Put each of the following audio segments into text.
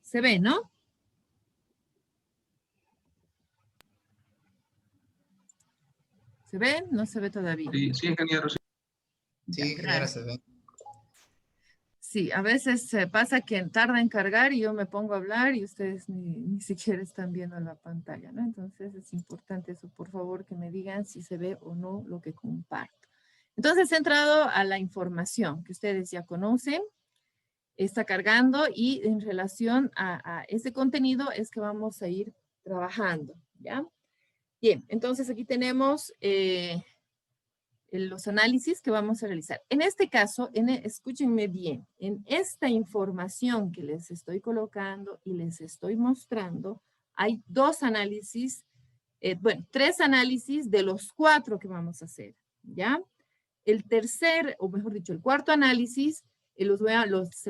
Se ve, ¿no? ¿Se ve? No se ve todavía. Sí, sí, ingeniero. Sí, Ya, ingeniera, gracias. se ve. Sí, a veces pasa que tarda en cargar y yo me pongo a hablar y ustedes ni siquiera están viendo la pantalla, ¿no? Entonces es importante eso, por favor, que me digan si se ve o no lo que comparto. Entonces he entrado a la información que ustedes ya conocen, está cargando y en relación a ese contenido es que vamos a ir trabajando, ¿ya? Bien, entonces aquí tenemos los análisis que vamos a realizar. En este caso, escúchenme bien, en esta información que les estoy colocando y les estoy mostrando, hay dos análisis, bueno, tres análisis de los cuatro que vamos a hacer, ¿ya? El tercer, o mejor dicho, el cuarto análisis, se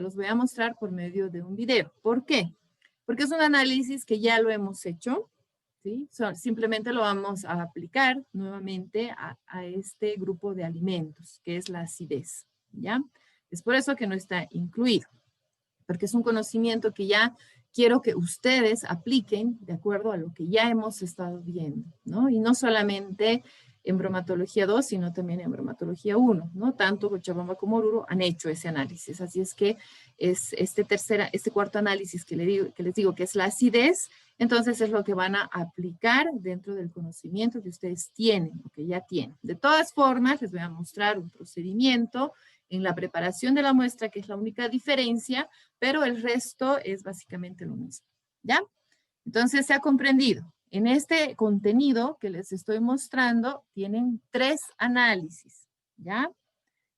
los voy a mostrar por medio de un video. ¿Por qué? Porque es un análisis que ya lo hemos hecho, ¿sí? Simplemente lo vamos a aplicar nuevamente a este grupo de alimentos, que es la acidez, ¿ya? Es por eso que no está incluido, porque es un conocimiento que ya quiero que ustedes apliquen de acuerdo a lo que ya hemos estado viendo, ¿no? Y no solamente en bromatología 2, sino también en bromatología 1, ¿no? Tanto Cochabamba como Oruro han hecho ese análisis, así es que es este cuarto análisis que les digo que es la acidez, entonces es lo que van a aplicar dentro del conocimiento que ustedes tienen, o que ya tienen. De todas formas, les voy a mostrar un procedimiento en la preparación de la muestra, que es la única diferencia, pero el resto es básicamente lo mismo, ¿ya? Entonces, se ha comprendido. En este contenido que les estoy mostrando, tienen tres análisis, ¿ya?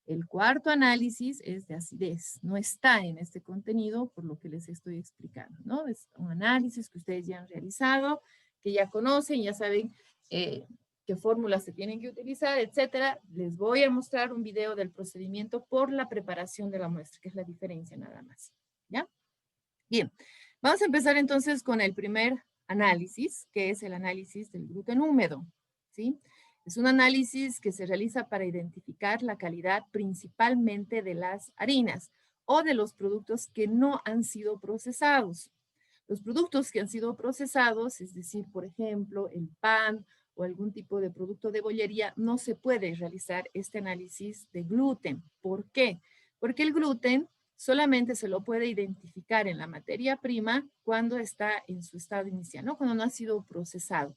El cuarto análisis es de acidez, no está en este contenido por lo que les estoy explicando, ¿no? Es un análisis que ustedes ya han realizado, que ya conocen, ya saben qué fórmulas se tienen que utilizar, etcétera. Les voy a mostrar un video del procedimiento por la preparación de la muestra, que es la diferencia nada más, ¿ya? Bien, vamos a empezar entonces con el primer análisis, que es el análisis del gluten húmedo, ¿sí? Es un análisis que se realiza para identificar la calidad principalmente de las harinas o de los productos que no han sido procesados. Los productos que han sido procesados, es decir, por ejemplo, el pan o algún tipo de producto de bollería, no se puede realizar este análisis de gluten. ¿Por qué? Porque el gluten solamente se lo puede identificar en la materia prima cuando está en su estado inicial, ¿no? Cuando no ha sido procesado.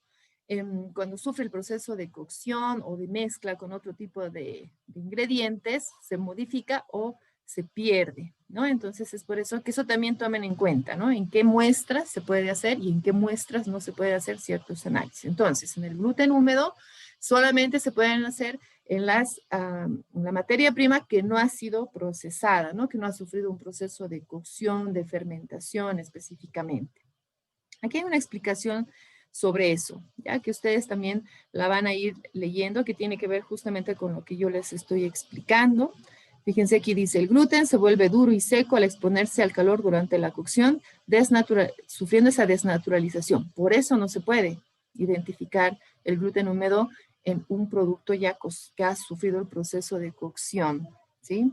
Cuando sufre el proceso de cocción o de mezcla con otro tipo de ingredientes, se modifica o se pierde, ¿no? Entonces es por eso que eso también tomen en cuenta, ¿no? En qué muestras se puede hacer y en qué muestras no se puede hacer ciertos análisis. Entonces, en el gluten húmedo solamente se pueden hacer en la materia prima que no ha sido procesada, ¿no? Que no ha sufrido un proceso de cocción, de fermentación específicamente. Aquí hay una explicación sobre eso, ya que ustedes también la van a ir leyendo, que tiene que ver justamente con lo que yo les estoy explicando. Fíjense aquí dice, el gluten se vuelve duro y seco al exponerse al calor durante la cocción, sufriendo esa desnaturalización. Por eso no se puede identificar el gluten húmedo en un producto ya que ha sufrido el proceso de cocción, ¿sí?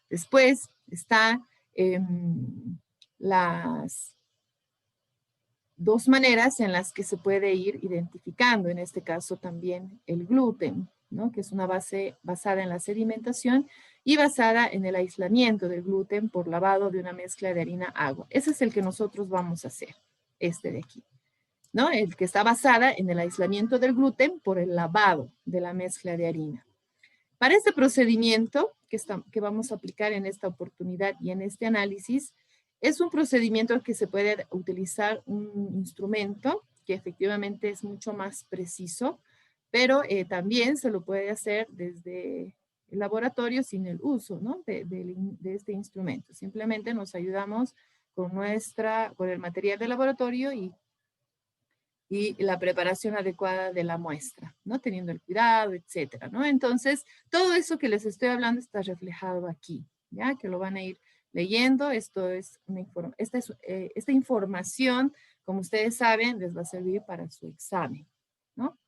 Después está las dos maneras en las que se puede ir identificando, en este caso también el gluten, ¿no? Que es una base basada en la sedimentación y basada en el aislamiento del gluten por lavado de una mezcla de harina-agua. Ese es el que nosotros vamos a hacer, este de aquí, ¿no? El que está basada en el aislamiento del gluten por el lavado de la mezcla de harina. Para este procedimiento que vamos a aplicar en esta oportunidad y en este análisis, es un procedimiento que se puede utilizar un instrumento que efectivamente es mucho más preciso, pero también se lo puede hacer desde el laboratorio sin el uso, ¿no? de este instrumento. Simplemente nos ayudamos con el material de laboratorio y la preparación adecuada de la muestra, ¿no? Teniendo el cuidado, etcétera, ¿no? Entonces, todo eso que les estoy hablando está reflejado aquí, ¿ya? Que lo van a ir leyendo. Esta información, como ustedes saben, les va a servir para su examen, ¿no?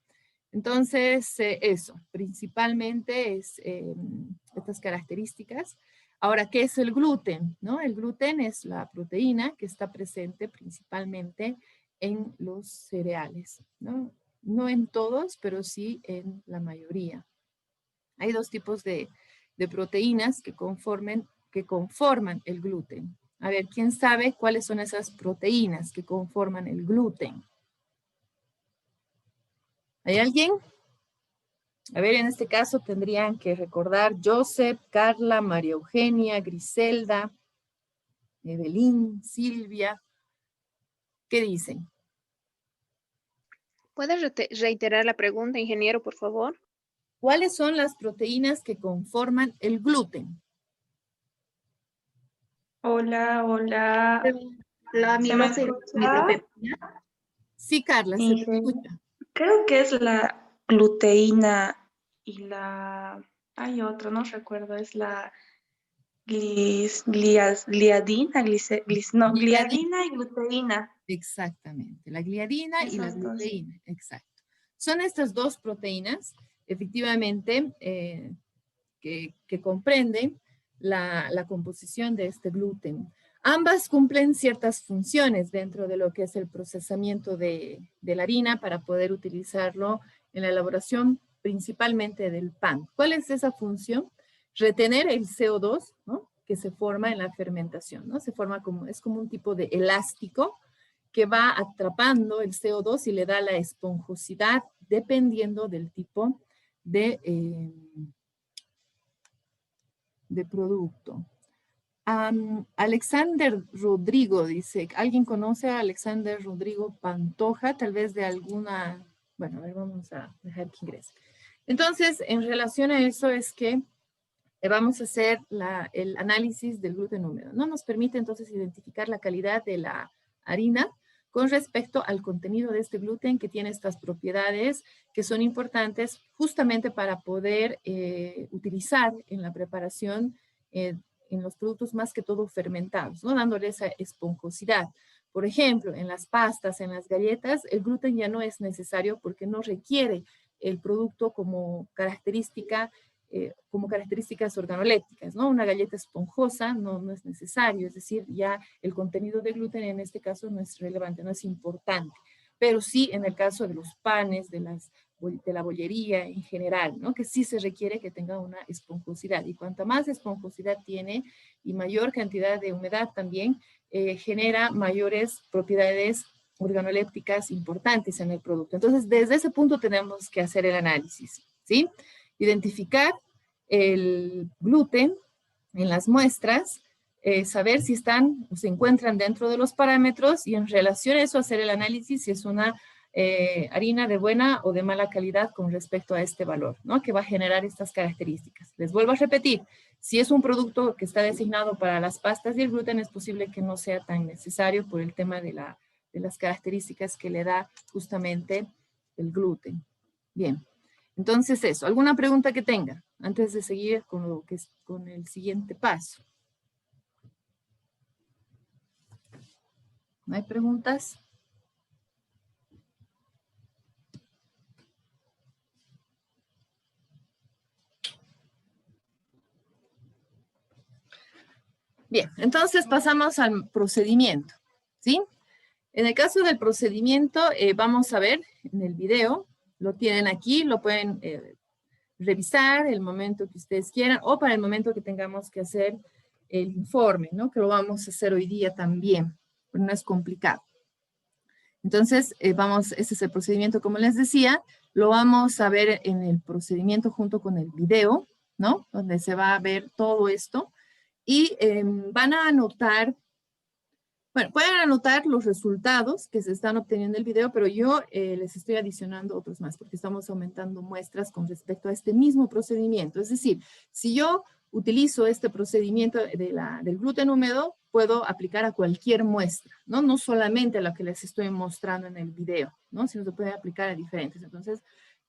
Entonces, eso, principalmente es estas características. Ahora, ¿qué es el gluten? ¿No? El gluten es la proteína que está presente principalmente en los cereales, ¿no? No en todos, pero sí en la mayoría. Hay dos tipos de proteínas que conforman el gluten. A ver, ¿quién sabe cuáles son esas proteínas que conforman el gluten? ¿Hay alguien? A ver, en este caso tendrían que recordar Joseph, Carla, María Eugenia, Griselda, Evelyn, Silvia. ¿Qué dicen? ¿Puede reiterar la pregunta, ingeniero, por favor? ¿Cuáles son las proteínas que conforman el gluten? Hola, hola. La ¿Se me amilosa y la escucha? mitopeptina. Sí, Carla, se te escucha. Creo que es la gluteína y la... Hay otra, no recuerdo, es la gliadina, no, Gliadina. gliadina y gluteína. Exactamente, la gliadina y la Esas dos. gluteína, exacto. Son estas dos proteínas, efectivamente, que comprenden la composición de este gluten. Ambas cumplen ciertas funciones dentro de lo que es el procesamiento de la harina para poder utilizarlo en la elaboración principalmente del pan. ¿Cuál es esa función? Retener el CO2, ¿no?, que se forma en la fermentación, ¿no? Se forma es como un tipo de elástico que va atrapando el CO2 y le da la esponjosidad dependiendo del tipo de producto. Alexander Rodrigo dice, ¿alguien conoce a Alexander Rodrigo Pantoja? Tal vez de alguna, bueno, a ver, vamos a dejar que ingrese. Entonces, en relación a eso es que vamos a hacer el análisis del gluten húmedo. No nos permite entonces identificar la calidad de la harina con respecto al contenido de este gluten que tiene estas propiedades que son importantes justamente para poder utilizar en la preparación en los productos más que todo fermentados, ¿no?, dándole esa esponjosidad. Por ejemplo, en las pastas, en las galletas, el gluten ya no es necesario porque no requiere el producto como características organolépticas, ¿no? Una galleta esponjosa no es necesario, es decir, ya el contenido de gluten en este caso no es relevante, no es importante, pero sí en el caso de los panes, de la bollería en general, ¿no?, que sí se requiere que tenga una esponjosidad, y cuanta más esponjosidad tiene y mayor cantidad de humedad también, genera mayores propiedades organolépticas importantes en el producto. Entonces, desde ese punto tenemos que hacer el análisis, ¿sí? Identificar el gluten en las muestras, saber si están o se encuentran dentro de los parámetros y en relación a eso hacer el análisis si es una harina de buena o de mala calidad con respecto a este valor, ¿no?, que va a generar estas características. Les vuelvo a repetir, si es un producto que está designado para las pastas y el gluten, es posible que no sea tan necesario por el tema de las características que le da justamente el gluten. Bien, entonces eso. ¿Alguna pregunta que tenga antes de seguir con el siguiente paso? ¿No hay preguntas? Bien, entonces pasamos al procedimiento, ¿sí? En el caso del procedimiento, vamos a ver en el video, lo tienen aquí, lo pueden revisar el momento que ustedes quieran o para el momento que tengamos que hacer el informe, ¿no?, que lo vamos a hacer hoy día también, pero no es complicado. Entonces, ese es el procedimiento, como les decía, lo vamos a ver en el procedimiento junto con el video, ¿no?, donde se va a ver todo esto y van a anotar. Bueno, pueden anotar los resultados que se están obteniendo en el video, pero yo les estoy adicionando otros más porque estamos aumentando muestras con respecto a este mismo procedimiento. Es decir, si yo utilizo este procedimiento del gluten húmedo, puedo aplicar a cualquier muestra, ¿no? No solamente a lo que les estoy mostrando en el video, ¿no?, sino se puede aplicar a diferentes. Entonces,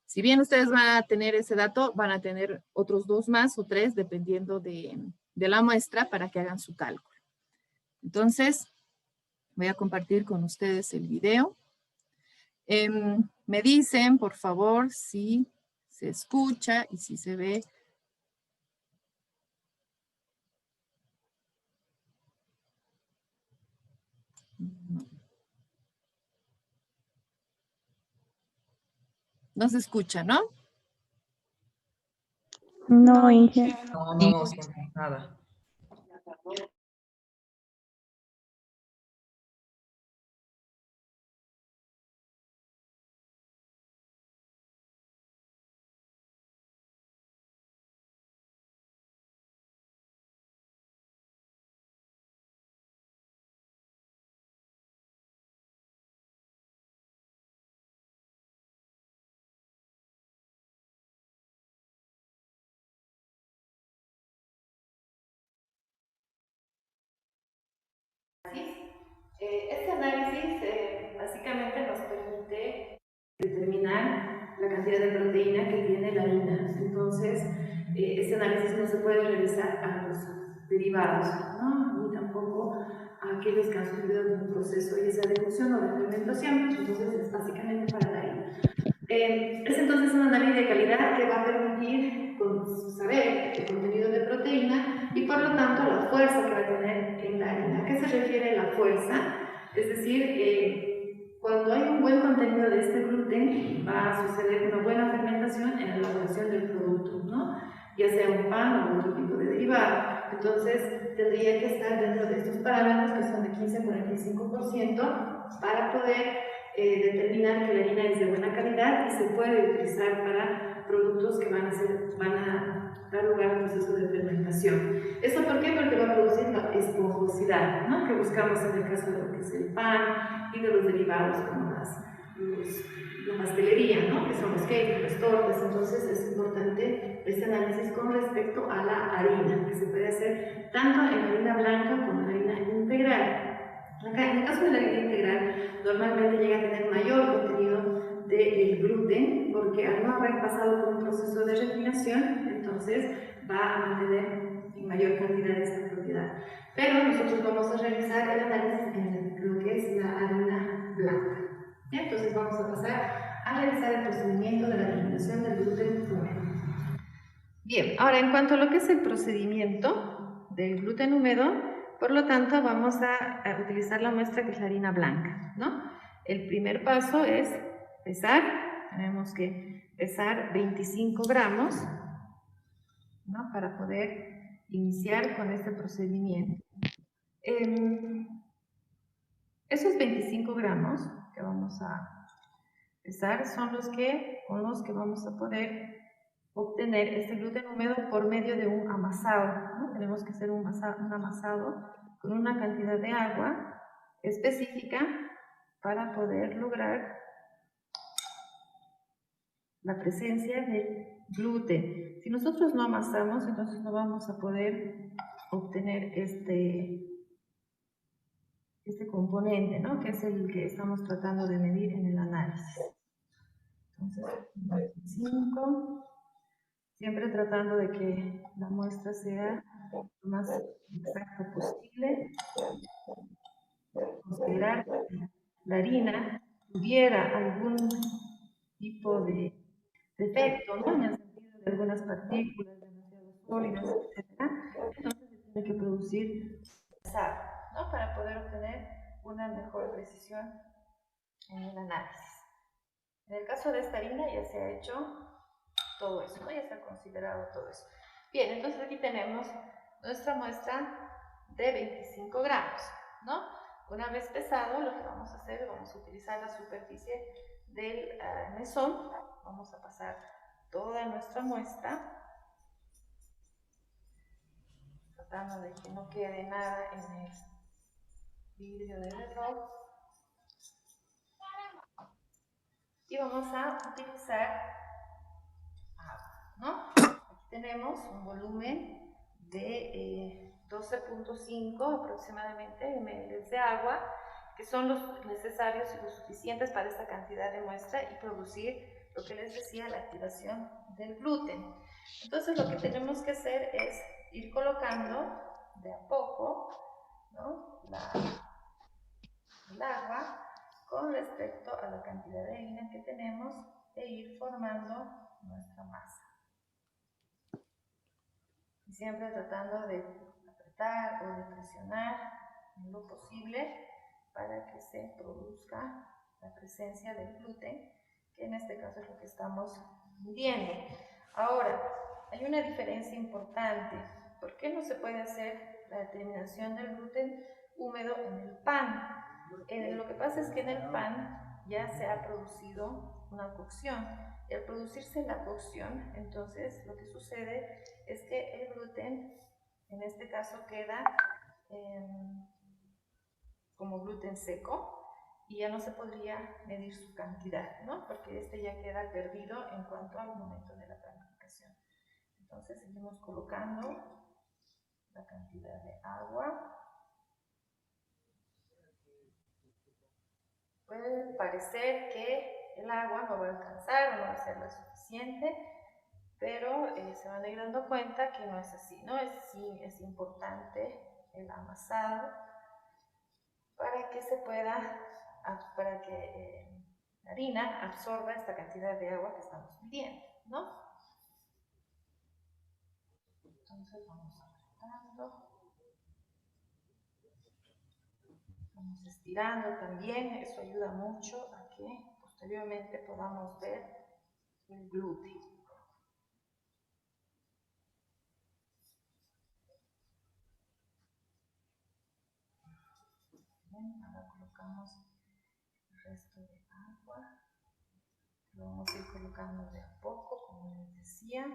si bien ustedes van a tener ese dato, van a tener otros 2 más o 3 dependiendo de la muestra para que hagan su cálculo. Entonces, voy a compartir con ustedes el video. Me dicen, por favor, si se escucha y si se ve. No se escucha, ¿no? No, Inge. No, siempre, nada. Este análisis básicamente nos permite determinar la cantidad de proteína que tiene la harina. Entonces, este análisis no se puede realizar a los derivados, ¿no? Ni tampoco a aquellos que han sufrido de un proceso ya sea de cocción o de fermentación. Entonces, es básicamente para la harina. Es entonces un análisis de calidad que va a permitir saber el contenido de proteína y por lo tanto la fuerza que va a tener en la harina. ¿A qué se refiere la fuerza? Es decir, cuando hay un buen contenido de este gluten va a suceder una buena fermentación en la elaboración del producto, ¿no? Ya sea un pan o otro tipo de derivado. Entonces tendría que estar dentro de estos parámetros que son de 15 a 45% para poder determinar que la harina es de buena calidad y se puede utilizar para productos que van a dar lugar al proceso de fermentación. ¿Eso por qué? Porque va a producir la esponjosidad, ¿no? Que buscamos en el caso de lo que es el pan y de los derivados como la pastelería, ¿no? Que son los cakes, las tortas. Entonces es importante este análisis con respecto a la harina, que se puede hacer tanto en harina blanca como en harina integral. Acá, en el caso de la harina integral, normalmente llega a tener mayor contenido de gluten, porque al no haber pasado por un proceso de refinación, entonces va a mantener en mayor cantidad esta propiedad. Pero nosotros vamos a realizar el análisis en lo que es la harina blanca. ¿Ya? Entonces vamos a pasar a realizar el procedimiento de la eliminación del gluten húmedo. Bien, ahora en cuanto a lo que es el procedimiento del gluten húmedo, por lo tanto vamos a utilizar la muestra que es la harina blanca, ¿no? El primer paso es pesar, tenemos que pesar 25 gramos, ¿no? Para poder iniciar con este procedimiento. Esos 25 gramos que vamos a pesar son con los que vamos a poder obtener este gluten húmedo por medio de un amasado, ¿no? Tenemos que hacer un amasado con una cantidad de agua específica para poder lograr la presencia de gluten. Si nosotros no amasamos, entonces no vamos a poder obtener este componente, ¿no? Que es el que estamos tratando de medir en el análisis. Entonces, 25, siempre tratando de que la muestra sea lo más exacta posible. Considerar que la harina tuviera algún tipo de defecto, ¿no? En el sentido de algunas partículas demasiado sólidas, etc. Entonces se tiene que producir pesado, ¿no? Para poder obtener una mejor precisión en el análisis. En el caso de esta harina ya se ha hecho todo eso, ¿no? Ya se ha considerado todo eso. Bien, entonces aquí tenemos nuestra muestra de 25 gramos, ¿no? Una vez pesado, lo que vamos a hacer, vamos a utilizar la superficie del mesón, vamos a pasar toda nuestra muestra, tratando de que no quede nada en el vidrio del reloj. Y vamos a utilizar agua, ¿no? Aquí tenemos un volumen de 12.5 aproximadamente ml de agua, que son los necesarios y los suficientes para esta cantidad de muestra y producir lo que les decía, la activación del gluten. Entonces lo que tenemos que hacer es ir colocando de a poco, ¿no? el agua con respecto a la cantidad de harina que tenemos e ir formando nuestra masa. Y siempre tratando de apretar o de presionar en lo posible para que se produzca la presencia del gluten, que en este caso es lo que estamos midiendo. Ahora, hay una diferencia importante. ¿Por qué no se puede hacer la determinación del gluten húmedo en el pan? Lo que pasa es que en el pan ya se ha producido una cocción. Y al producirse la cocción, entonces lo que sucede es que el gluten, en este caso, queda como gluten seco y ya no se podría medir su cantidad, ¿no? Porque este ya queda perdido en cuanto al momento de la panificación. Entonces seguimos colocando la cantidad de agua. Puede parecer que el agua no va a alcanzar o no va a ser lo suficiente, pero se van a ir dando cuenta que no es así, ¿no? Sí, es importante el amasado para que se pueda, para que la harina absorba esta cantidad de agua que estamos midiendo, ¿no? Entonces vamos apretando. Vamos estirando también, eso ayuda mucho a que posteriormente podamos ver el gluten. Bien, ahora colocamos el resto de agua. Lo vamos a ir colocando de a poco, como les decía.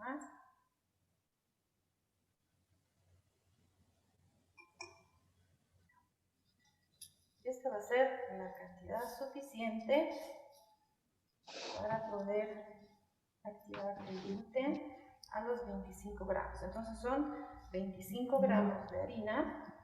Más. Esta va a ser la cantidad suficiente para poder activar el gluten a los 25 gramos. Entonces son 25 gramos de harina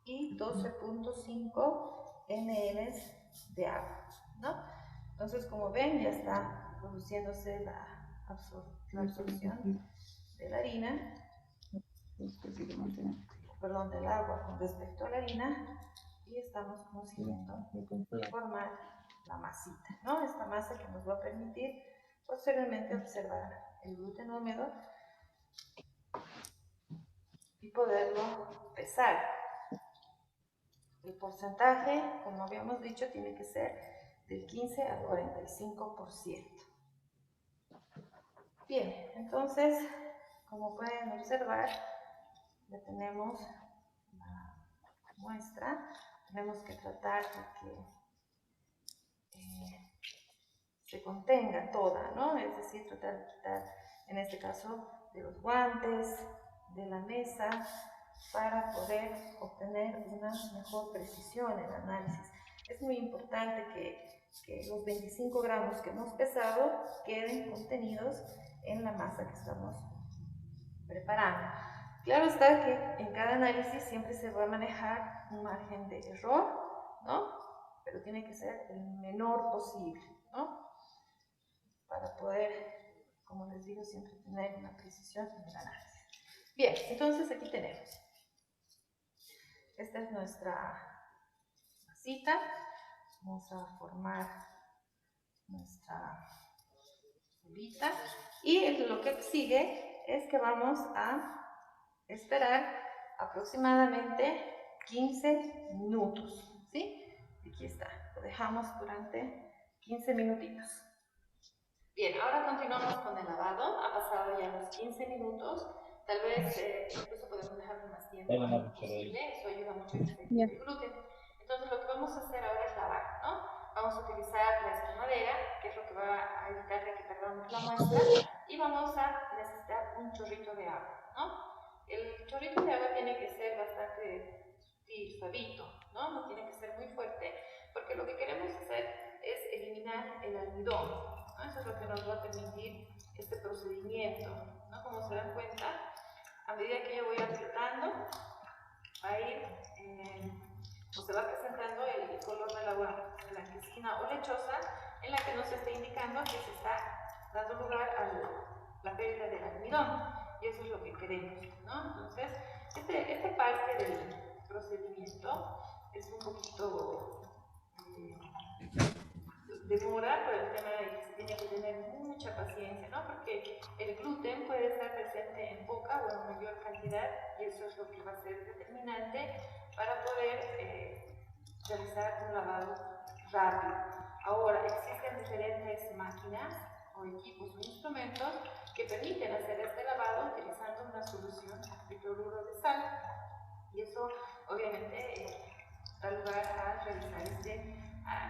y 12.5 ml de agua, ¿no? Entonces, como ven, ya está produciéndose la absorción de la harina, perdón, del agua con respecto a la harina, y estamos consiguiendo formar la masita, ¿no? Esta masa que nos va a permitir posteriormente observar el gluten húmedo y poderlo pesar. El porcentaje, como habíamos dicho, tiene que ser del 15 al 45%. Bien, entonces, como pueden observar, ya tenemos la muestra. Tenemos que tratar de que se contenga toda, ¿no? Es decir, tratar de quitar, en este caso, de los guantes, de la mesa, para poder obtener una mejor precisión en el análisis. Es muy importante que los 25 gramos que hemos pesado queden contenidos en la masa que estamos preparando. Claro está que en cada análisis siempre se va a manejar un margen de error, ¿no? Pero tiene que ser el menor posible, ¿no? Para poder, como les digo, siempre tener una precisión en el análisis. Bien, entonces aquí tenemos. Esta es nuestra masita. Vamos a formar nuestra bolita. Y lo que sigue es que vamos a esperar aproximadamente 15 minutos. ¿Sí? Aquí está. Lo dejamos durante 15 minutitos. Bien, ahora continuamos con el lavado. Ha pasado ya los 15 minutos. Tal vez incluso podemos dejarlo más tiempo posible. Eso ayuda mucho a que se active el gluten. Entonces lo que vamos a hacer ahora es lavar, ¿no? Vamos a utilizar la espumadera, que es lo que va a evitar que perdamos la muestra, y vamos a necesitar un chorrito de agua, ¿no? El chorrito de agua tiene que ser bastante sutil, suavito, ¿no? No tiene que ser muy fuerte, porque lo que queremos hacer es eliminar el almidón, ¿no? Eso es lo que nos va a permitir este procedimiento, ¿no? Como se dan cuenta, a medida que yo voy apretando, va a ir, o se va presentando el color del agua blanquecina o lechosa, en la que nos está indicando que se está dando lugar a la pérdida del almidón, y eso es lo que queremos, ¿no? Entonces, esta parte del procedimiento es un poquito demora por el tema de que se tiene que tener mucha paciencia, ¿no? Porque el gluten puede estar presente en poca o en mayor cantidad, y eso es lo que va a ser determinante para poder realizar un lavado rápido. Ahora, existen diferentes máquinas o equipos o instrumentos que permiten hacer este lavado utilizando una solución de cloruro de sal, y eso obviamente da lugar a realizar este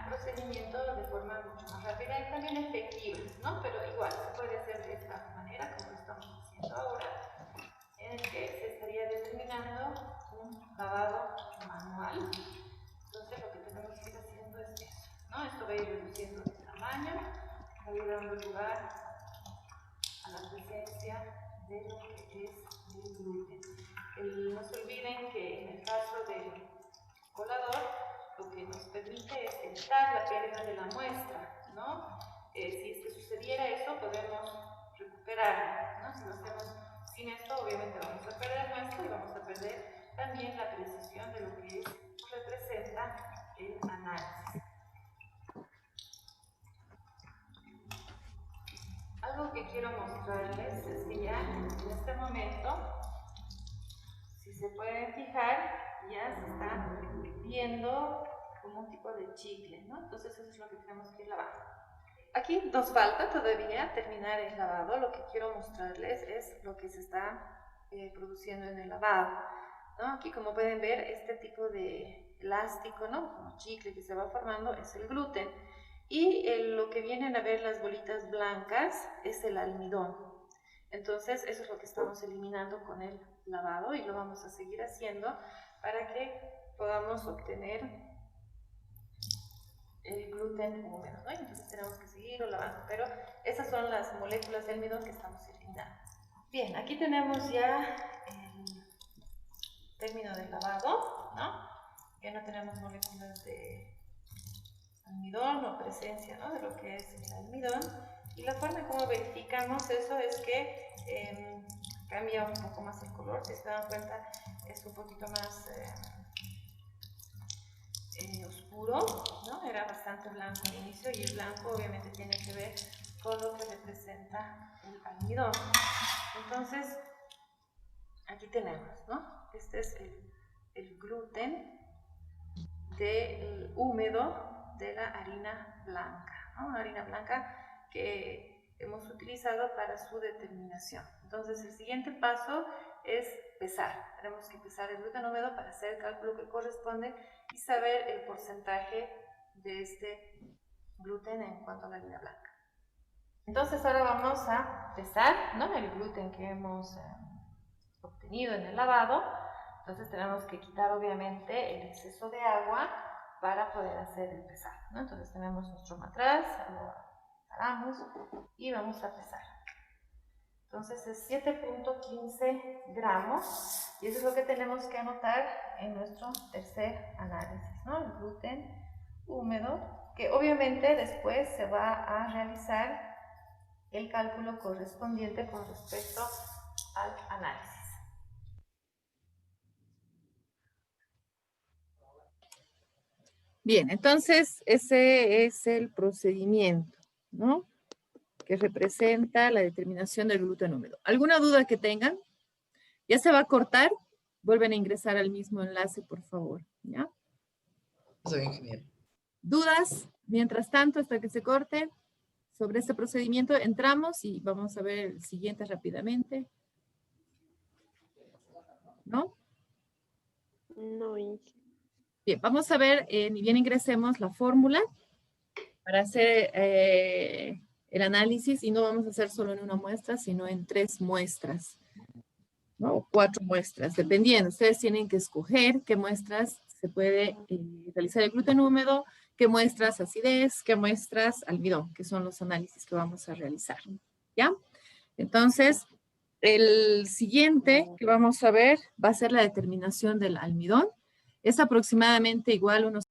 procedimiento de forma mucho más rápida y también efectiva, ¿no? Pero igual se puede hacer de esta manera como lo estamos haciendo ahora, en el que se estaría determinando un lavado manual. Entonces lo que tenemos que ir haciendo es eso, ¿no? Esto va a ir reduciendo de tamaño, va a ir dando lugar a la presencia de lo que es el gluten. No se olviden que en el caso del colador, lo que nos permite es evitar la pérdida de la muestra, ¿no? Si es que sucediera eso, podemos recuperarla, ¿no? Si lo hacemos sin esto, obviamente vamos a perder muestra y vamos a perder también la precisión de lo que representa el análisis. Algo que quiero mostrarles es que ya en este momento, si se pueden fijar, ya se está viendo como un tipo de chicle, ¿no? Entonces eso es lo que tenemos que ir lavando. Aquí nos falta todavía terminar el lavado. Lo que quiero mostrarles es lo que se está produciendo en el lavado, ¿no? Aquí, como pueden ver, este tipo de elástico, ¿no? Como chicle que se va formando es el gluten, y lo que vienen a ver las bolitas blancas es el almidón. Entonces eso es lo que estamos eliminando con el lavado, y lo vamos a seguir haciendo para que podamos obtener el gluten húmedo, ¿no? Entonces tenemos que seguirlo lavando, pero esas son las moléculas de almidón que estamos eliminando. Bien, aquí tenemos ya el término del lavado, ¿no? Ya no tenemos moléculas de almidón o presencia, ¿no?, de lo que es el almidón, y la forma como verificamos eso es que cambia un poco más el color. Si se dan cuenta, es un poquito más oscuro, ¿no? Era bastante blanco al inicio, y el blanco obviamente tiene que ver con lo que representa el almidón. Entonces, aquí tenemos, ¿no? Este es el gluten del húmedo de la harina blanca, ¿no? Una harina blanca que hemos utilizado para su determinación. Entonces, el siguiente paso es pesar. Tenemos que pesar el gluten húmedo para hacer el cálculo que corresponde y saber el porcentaje de este gluten en cuanto a la harina blanca. Entonces, ahora vamos a pesar, ¿no?, el gluten que hemos obtenido en el lavado. Entonces tenemos que quitar obviamente el exceso de agua para poder hacer el pesado, ¿no? Entonces tenemos nuestro matraz, lo paramos y vamos a pesar. Entonces es 7.15 gramos, y eso es lo que tenemos que anotar en nuestro tercer análisis, ¿no? El gluten húmedo, que obviamente después se va a realizar el cálculo correspondiente con respecto al análisis. Bien, entonces ese es el procedimiento, ¿no?, que representa la determinación del gluten húmedo. ¿Alguna duda que tengan? Ya se va a cortar. Vuelven a ingresar al mismo enlace, por favor, ¿ya? Soy ingeniero. ¿Dudas? Mientras tanto, hasta que se corte sobre este procedimiento, entramos y vamos a ver el siguiente rápidamente. ¿No? No. Bien, vamos a ver, ni bien ingresemos la fórmula para hacer el análisis, y no vamos a hacer solo en una muestra, sino en 3 muestras, ¿no?, o 4 muestras, dependiendo. Ustedes tienen que escoger qué muestras se puede realizar el gluten húmedo, qué muestras acidez, qué muestras almidón, que son los análisis que vamos a realizar, ¿ya? Entonces, El siguiente que vamos a ver va a ser la determinación del almidón. Es aproximadamente igual unos